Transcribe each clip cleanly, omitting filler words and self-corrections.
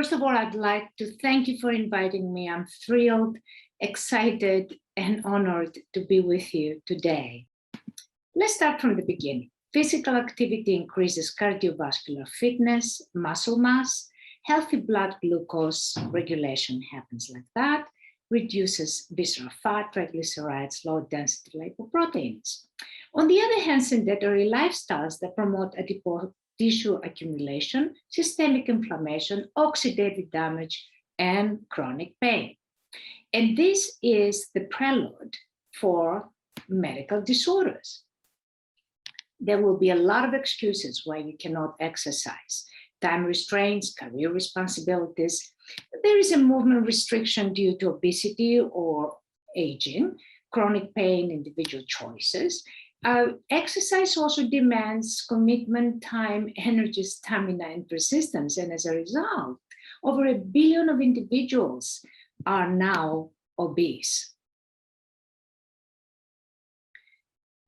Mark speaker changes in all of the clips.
Speaker 1: First of all, I'd like to thank you for inviting me. I'm thrilled, excited, and honored to be with you today. Let's start from the beginning. Physical activity increases cardiovascular fitness, muscle mass, healthy blood glucose regulation happens like that, reduces visceral fat, triglycerides, low density lipoproteins. On the other hand, sedentary lifestyles that promote adipose tissue accumulation, systemic inflammation, oxidative damage, and chronic pain. And this is the prelude for medical disorders. There will be a lot of excuses why you cannot exercise. Time restraints, career responsibilities. There is a movement restriction due to obesity or aging, chronic pain, individual choices. Exercise also demands commitment, time, energy, stamina, and persistence. And as a result, over 1 billion of individuals are now obese.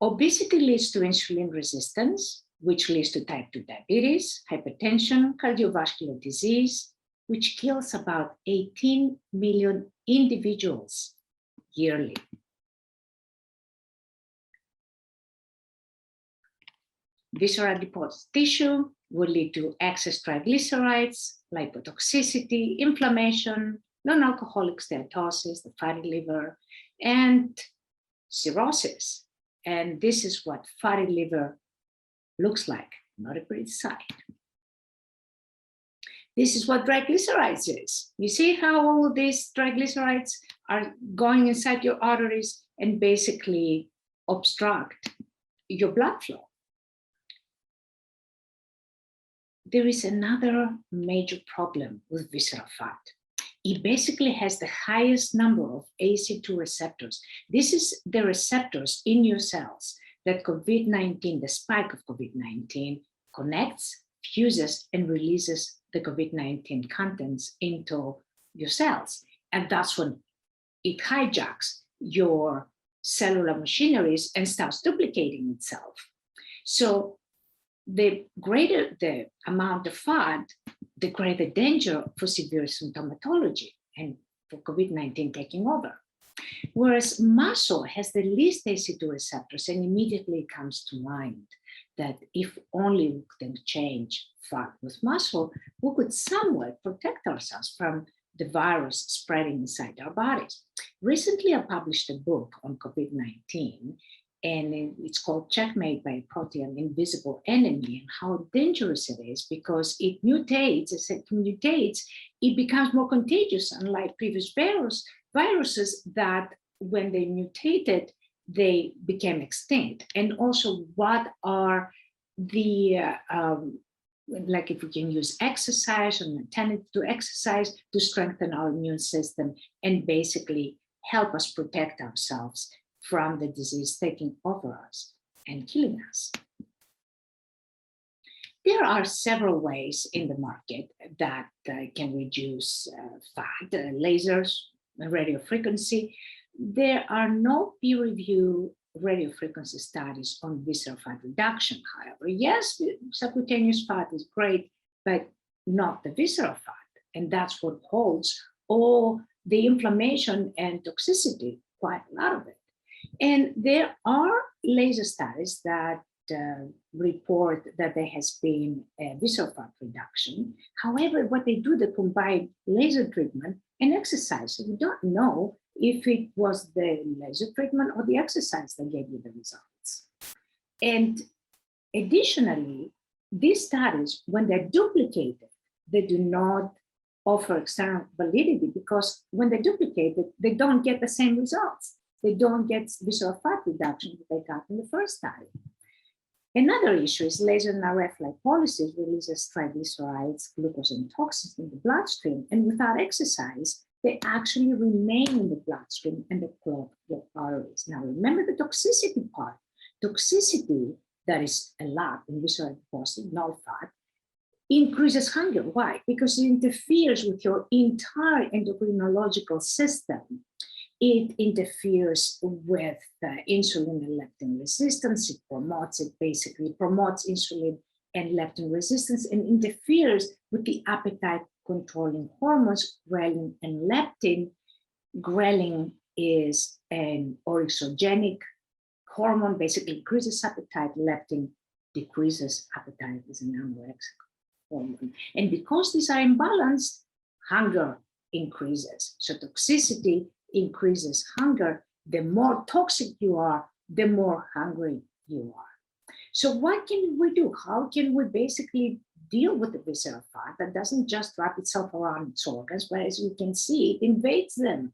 Speaker 1: Obesity leads to insulin resistance, which leads to type 2 diabetes, hypertension, cardiovascular disease, which kills about 18 million individuals yearly. Visceral adipose tissue will lead to excess triglycerides, lipotoxicity, inflammation, non-alcoholic steatosis, the fatty liver, and cirrhosis. And this is what fatty liver looks like, not a pretty sight. This is what triglycerides is. You see how all of these triglycerides are going inside your arteries and basically obstruct your blood flow. There is another major problem with visceral fat. It basically has the highest number of ACE2 receptors. This is the receptors in your cells that COVID-19, the spike of COVID-19, connects, fuses, and releases the COVID-19 contents into your cells. And that's when it hijacks your cellular machineries and starts duplicating itself. So the greater the amount of fat, the greater danger for severe symptomatology and for COVID-19 taking over. Whereas muscle has the least ACE2 receptors, and immediately it comes to mind that if only we could change fat with muscle, we could somewhat protect ourselves from the virus spreading inside our bodies. Recently, I published a book on COVID-19, and it's called Checkmate by a Protein Invisible Enemy, and how dangerous it is because it mutates. As it mutates, it becomes more contagious, unlike previous viruses that when they mutated, they became extinct. And also, what are the, like if we can use exercise and alternative to exercise to strengthen our immune system and basically help us protect ourselves from the disease taking over us and killing us. There are several ways in the market that can reduce fat, lasers, radiofrequency. There are no peer-reviewed radiofrequency studies on visceral fat reduction, however. Yes, subcutaneous fat is great, but not the visceral fat. And that's what holds all the inflammation and toxicity, quite a lot of it. And there are laser studies that report that there has been a visceral fat reduction. However, what they do, they combine laser treatment and exercise. So we don't know if it was the laser treatment or the exercise that gave you the results. And additionally, these studies, when they're duplicated, they do not offer external validity because when they're duplicated, they don't get the same results. They don't get visceral fat reduction that they got in the first study. Another issue is laser and RF lipolysis releases triglycerides, glucose, and toxins in the bloodstream. And without exercise, they actually remain in the bloodstream and they clog the arteries. Now, remember the toxicity part. Toxicity, that is a lot in visceral adipose, no fat, increases hunger. Why? Because it interferes with your entire endocrinological system. It interferes with insulin and leptin resistance. It basically promotes insulin and leptin resistance, and interferes with the appetite controlling hormones, ghrelin and leptin. Ghrelin is an orexogenic hormone, basically increases appetite. Leptin decreases appetite, is an anorexic hormone. And because these are imbalanced, hunger increases. So toxicity increases hunger. The more toxic you are, the more hungry you are. So what can we do? How can we basically deal with the visceral fat that doesn't just wrap itself around its organs, but as you can see, it invades them?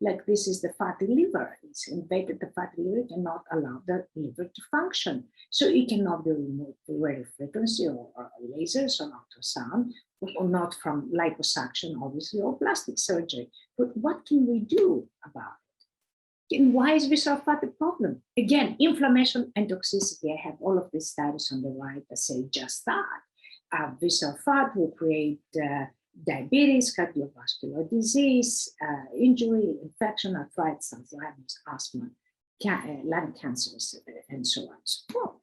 Speaker 1: Like this is the fatty liver. It's invaded the fatty liver, cannot allow the liver to function. So it cannot be removed through radio frequency or lasers or ultrasound, or not from liposuction, obviously, or plastic surgery. But what can we do about it? And why is visceral fat a problem? Again, inflammation and toxicity. I have all of these studies on the right that say just that. Visceral fat will create diabetes, cardiovascular disease, injury, infection, arthritis, Alzheimer's, asthma, lung cancers, and so on and so forth.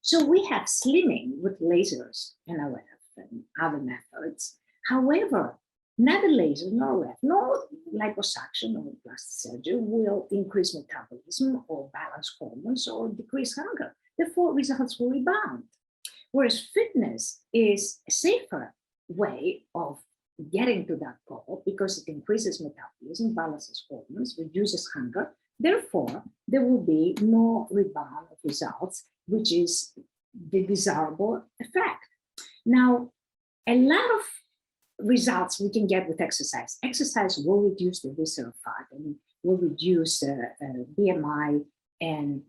Speaker 1: So we have slimming with lasers, NRF, and other methods. However, neither laser nor RF, nor liposuction or plastic surgery will increase metabolism or balance hormones or decrease hunger. Therefore, results will rebound. Whereas fitness is a safer way of getting to that goal because it increases metabolism, balances hormones, reduces hunger. Therefore, there will be no rebound of results, which is the desirable effect. Now, a lot of results we can get with exercise. Exercise will reduce the visceral fat and will reduce BMI and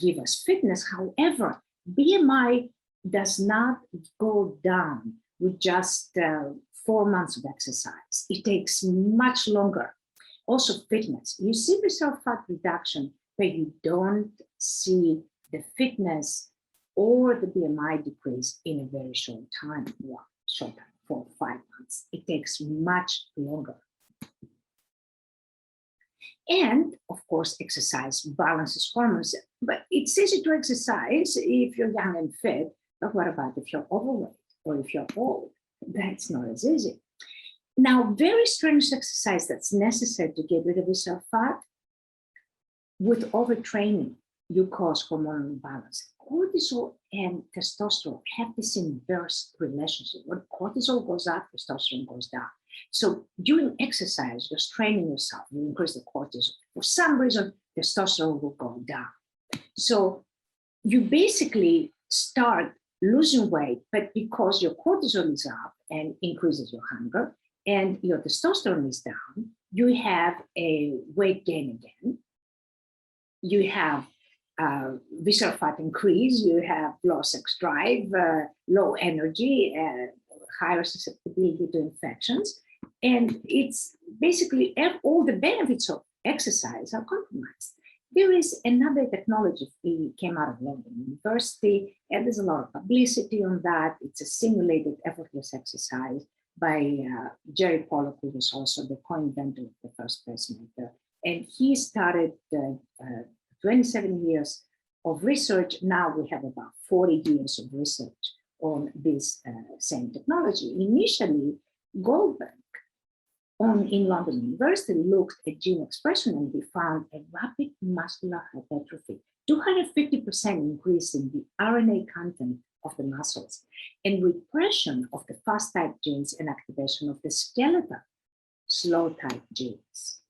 Speaker 1: give us fitness. However, BMI does not go down with just 4 months of exercise. It takes much longer. Also fitness. You see visceral fat reduction, but you don't see the fitness or the BMI decrease in a very short time, 4 or 5 months. It takes much longer. And of course, exercise balances hormones, but it's easy to exercise if you're young and fit. But what about if you're overweight or if you're old? That's not as easy. Now, very strenuous exercise that's necessary to get rid of visceral fat, with overtraining, you cause hormonal imbalance. Cortisol and testosterone have this inverse relationship. When cortisol goes up, testosterone goes down. So during exercise, you're straining yourself, you increase the cortisol. For some reason, testosterone will go down. So you basically start losing weight, but because your cortisol is up and increases your hunger and your testosterone is down, you have a weight gain again. You have visceral fat increase, you have low sex drive, low energy, higher susceptibility to infections. And it's basically all the benefits of exercise are compromised. There is another technology that came out of London University, and there's a lot of publicity on that. It's a simulated effortless exercise by Jerry Pollock, who was also the co-inventor of the first pacemaker. And he started 27 years of research. Now we have about 40 years of research on this same technology. Initially, Goldberg in London University looked at gene expression and we found a rapid muscular hypertrophy, 250% increase in the RNA content of the muscles, and repression of the fast type genes and activation of the skeletal slow type genes.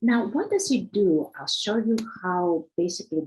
Speaker 1: Now, what does it do? I'll show you how basically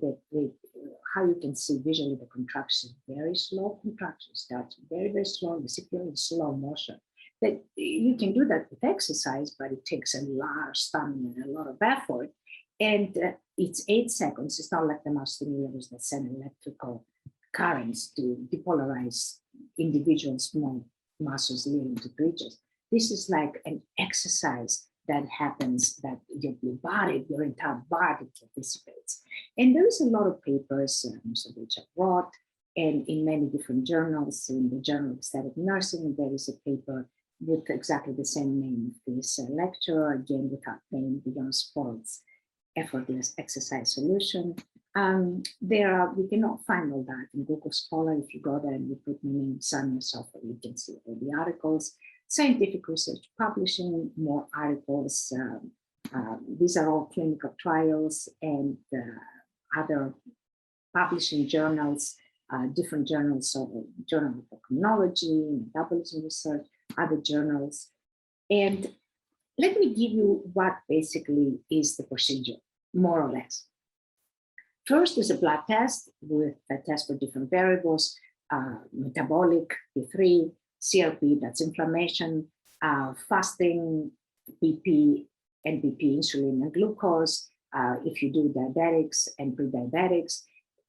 Speaker 1: how you can see visually the contraction. Very slow contraction starts very, very slow, basically in slow motion. That you can do that with exercise, but it takes a lot of stamina and a lot of effort. And it's 8 seconds. It's not like the mouse stimulators that send electrical currents to depolarize individual small muscles leading to creatures. This is like an exercise that happens that your body, your entire body participates. And there is a lot of papers, most of which are brought, and in many different journals. In the Journal of Aesthetic Nursing, there is a paper with exactly the same name. This lecture, again, without pain, beyond sports, effortless exercise solution. We cannot find all that in Google Scholar. If you go there and you put my name, Xanya, Sofra, you can see all the articles, scientific research publishing, more articles. These are all clinical trials and other publishing journals, different journals, so Journal of Criminology, Metabolism Research, other journals. And let me give you what basically is the procedure, more or less. First is a blood test with a test for different variables, metabolic, P3, CRP, that's inflammation, fasting, BP, NBP, insulin and glucose. If you do diabetics and pre-diabetics,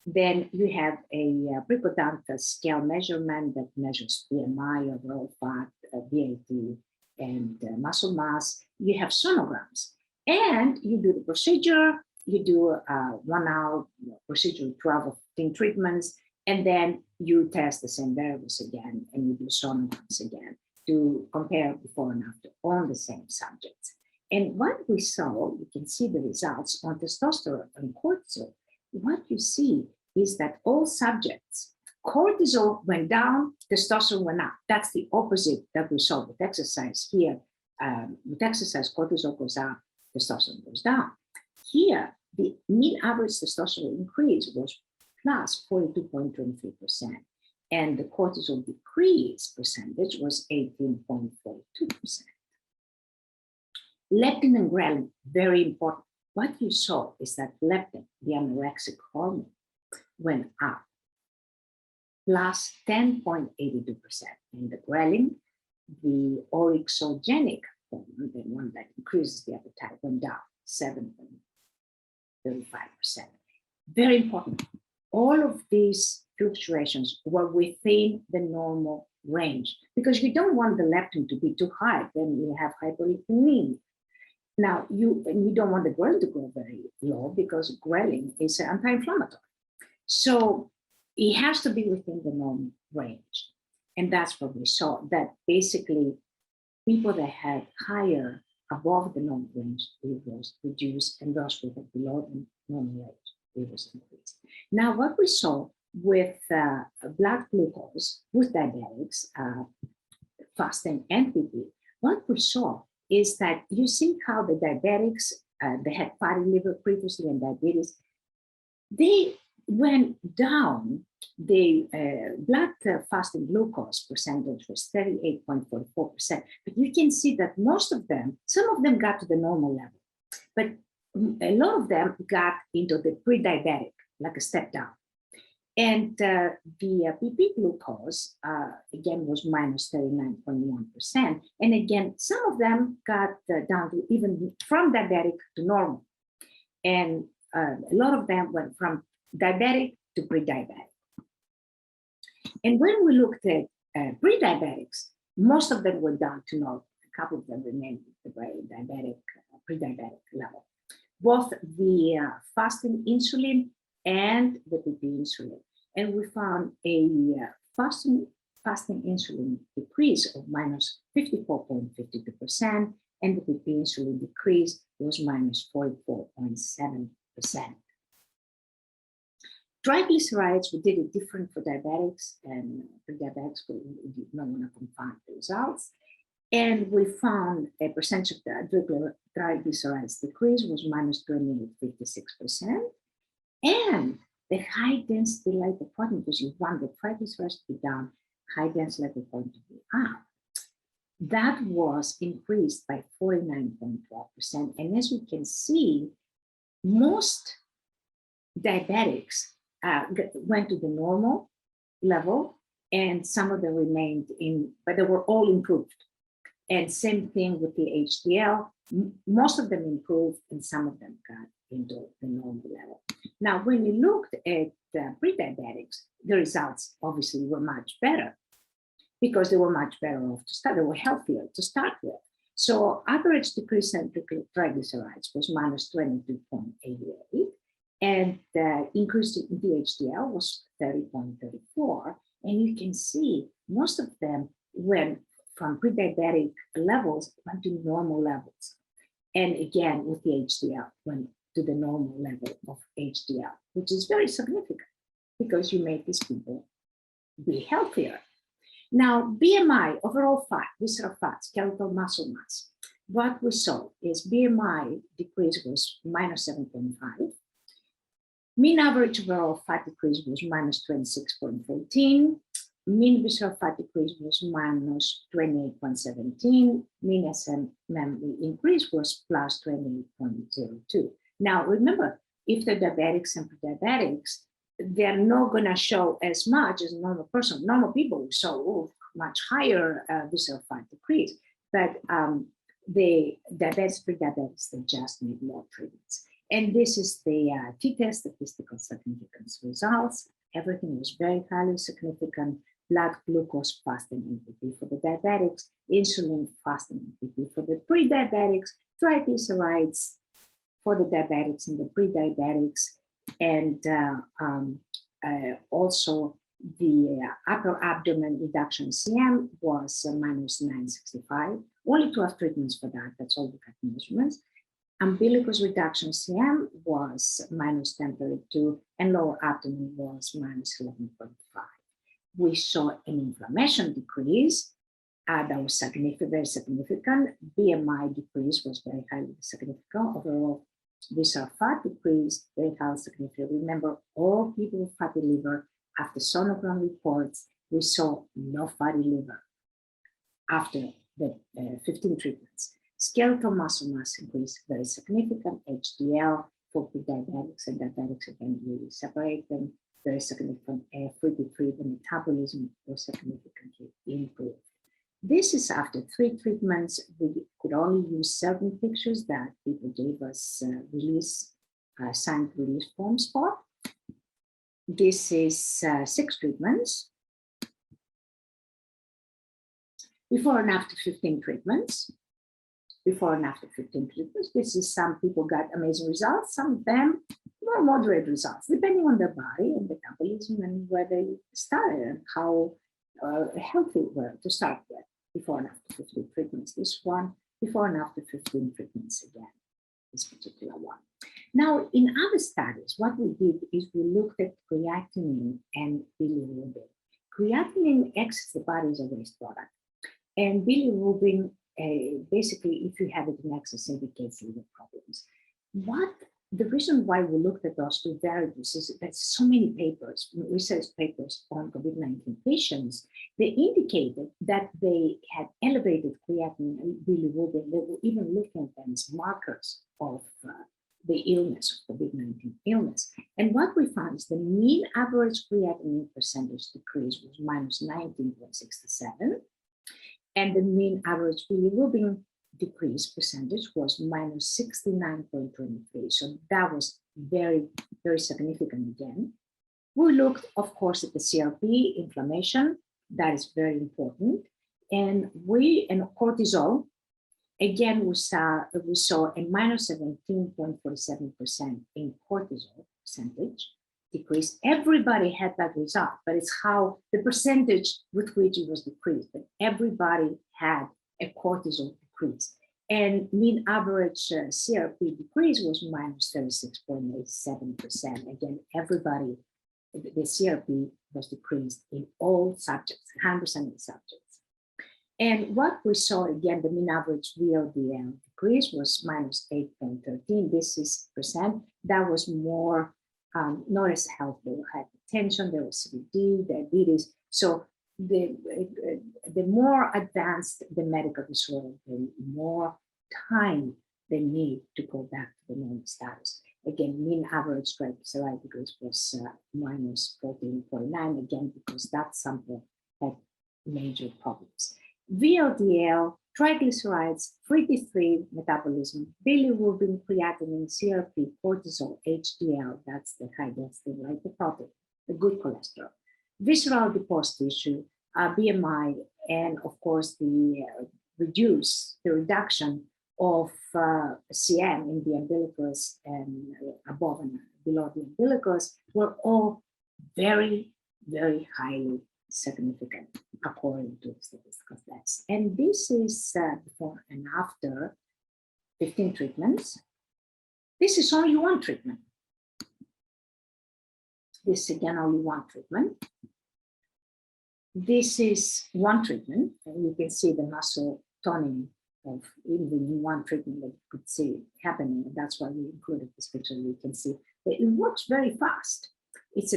Speaker 1: then you have a Bricodantas scale measurement that measures BMI, overall fat, VAT, and muscle mass. You have sonograms, and you do the procedure. You do a 1 hour procedure, 12 or 15 treatments, and then you test the same variables again, and you do sonograms again to compare before and after on the same subjects. And what we saw, you can see the results on testosterone and cortisol. What you see is that all subjects, cortisol went down, testosterone went up. That's the opposite that we saw with exercise here. With exercise, cortisol goes up, testosterone goes down. Here, the mean average testosterone increase was plus 42.23%, and the cortisol decrease percentage was 18.42%. Leptin and ghrelin, very important. What you saw is that leptin, the anorexic hormone, went up plus 10.82%, and the ghrelin, the orexogenic hormone, the one that increases the appetite, went down 7.35%. Very important. All of these fluctuations were within the normal range, because you don't want the leptin to be too high, then you have hyperlipidemia. Now, you don't want the ghrelin to go very low, because ghrelin is an anti-inflammatory. So it has to be within the normal range. And that's what we saw, that basically people that had higher above the normal range, it was reduced, and those who had below the normal range, it was increased. Now, what we saw with blood glucose, with diabetics, fasting and BP, what we saw is that you see how the diabetics, they had fatty liver previously and diabetes, they went down. The blood fasting glucose percentage was 38.44%, but you can see that most of them, some of them got to the normal level, but a lot of them got into the pre-diabetic, like a step down. And the PP glucose, again, was minus 39.1%. And again, some of them got down to even from diabetic to normal. And a lot of them went from diabetic to pre-diabetic. And when we looked at pre-diabetics, most of them went down to normal. A couple of them remained at the diabetic, pre-diabetic level. Both the fasting insulin and the PP insulin. And we found a fasting insulin decrease of minus 54.52%, and the PP insulin decrease was minus 44.7%. Triglycerides, we did it different for diabetics and pre-diabetics, we did not want to confound the results. And we found a percentage of the triglycerides decrease was minus 28.56%. And the high density lipoprotein, because you want the triglycerides to be down, high density lipoprotein to be up, that was increased by 49.12%. And as we can see, most diabetics went to the normal level, and some of them remained in, but they were all improved. And same thing with the HDL, most of them improved, and some of them got into the normal level. Now, when we looked at pre-diabetics, the results obviously were much better, because they were much better off to start. They were healthier to start with. So average decrease in triglycerides was minus 22.88, and the increase in DHDL was 30.34. And you can see most of them went from pre-diabetic levels went to normal levels. And again, with the HDL, went to the normal level of HDL, which is very significant because you make these people be healthier. Now, BMI, overall fat, visceral fat, skeletal muscle mass. What we saw is BMI decrease was minus 7.5. Mean average overall fat decrease was minus 26.14. Mean visceral fat decrease was minus 28.17. Mean SMM increase was plus 28.02. Now, remember, if the diabetics and pre-diabetics, they're not going to show as much as a normal person. Normal people show much higher visceral fat decrease, but the diabetics, pre-diabetics, they just need more treatments. And this is the t-test statistical significance results. Everything was very highly significant. Blood glucose fasting NPP for the diabetics, insulin fasting NPP for the pre-diabetics, triglycerides for the diabetics and the pre-diabetics, and also the upper abdomen reduction CM was minus 965. Only 12 treatments for that. That's all we got measurements. Umbilicus reduction CM was minus 1032, and lower abdomen was minus 11.5. We saw an inflammation decrease that was significant, very significant. BMI decrease was very highly significant. Overall, visceral fat decrease, very highly significant. Remember, all people with fatty liver, after sonogram reports, we saw no fatty liver after the 15 treatments. Skeletal muscle mass increase, very significant. HDL for pre-diabetics and diabetics, again, we separate them. Very significant. Free-to-free, the metabolism was significantly improved. This is after 3 treatments. We could only use certain pictures that people gave us signed release forms for. This is 6 treatments. Before and after 15 treatments. Before and after 15 treatments. This is some people got amazing results. Some of them more moderate results, depending on their body and metabolism and where they started and how healthy were to start with. Before and after 15 treatments, this one. Before and after 15 treatments again, this particular one. Now, in other studies, what we did is we looked at creatinine and bilirubin. Creatinine exits the body as a waste product. And bilirubin, basically, if you have it in excess, indicates liver problems. The reason why we looked at those 2 variables is that so many papers, research papers on COVID-19 patients, they indicated that they had elevated creatinine and bilirubin. They were even looking at them as markers of the illness, of COVID-19 illness. And what we found is the mean average creatinine percentage decrease was minus 19.67. And the mean average bilirubin decrease percentage was minus 69.23. So that was very, very significant again. We looked, of course, at the CRP, inflammation, that is very important. And cortisol, again, we saw a minus 17.47% in cortisol percentage decrease. Everybody had that result, but it's how the percentage with which it was decreased, but everybody had a cortisol decrease. And mean average CRP decrease was minus 36.87%. Again, everybody, the CRP was decreased in all subjects, 100% of the subjects. And what we saw, again, the mean average VLDL decrease was minus 8.13. This is percent. That was more, not as healthy. Hypertension, there was CVD, diabetes. So the more advanced the medical disorder, the more time they need to go back to the normal status. Again, mean average triglyceride decrease was minus 14.9, again, because that sample had major problems. VLDL, triglycerides, free-to-free metabolism, bilirubin, creatinine, CRP, cortisol, HDL, that's the high density lipoprotein, the good cholesterol, visceral adipose tissue, BMI, and of course the reduction of CM in the umbilicus and above and below the umbilicus were all very, very highly significant according to statistical tests. And this is before and after 15 treatments. This is only one treatment. This is again only one treatment. This is one treatment, and you can see the muscle toning of even one treatment that you could see happening. And that's why we included this picture. You can see that it works very fast. It's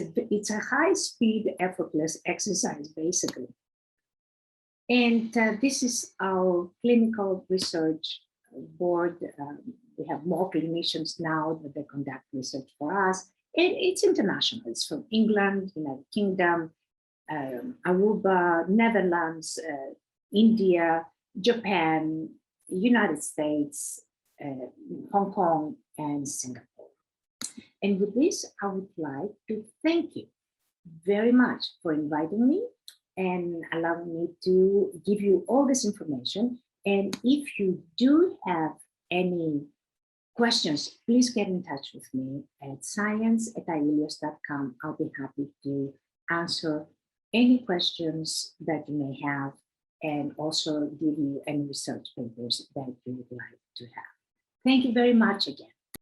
Speaker 1: a high-speed, effortless exercise, basically. And this is our clinical research board. We have more clinicians now that they conduct research for us. And it's international. It's from England, United Kingdom, Aruba, Netherlands, India, Japan, United States, Hong Kong, and Singapore. And with this, I would like to thank you very much for inviting me and allowing me to give you all this information. And if you do have any questions, please get in touch with me at science@ilios.com. I'll be happy to answer any questions that you may have and also give you any research papers that you would like to have. Thank you very much again.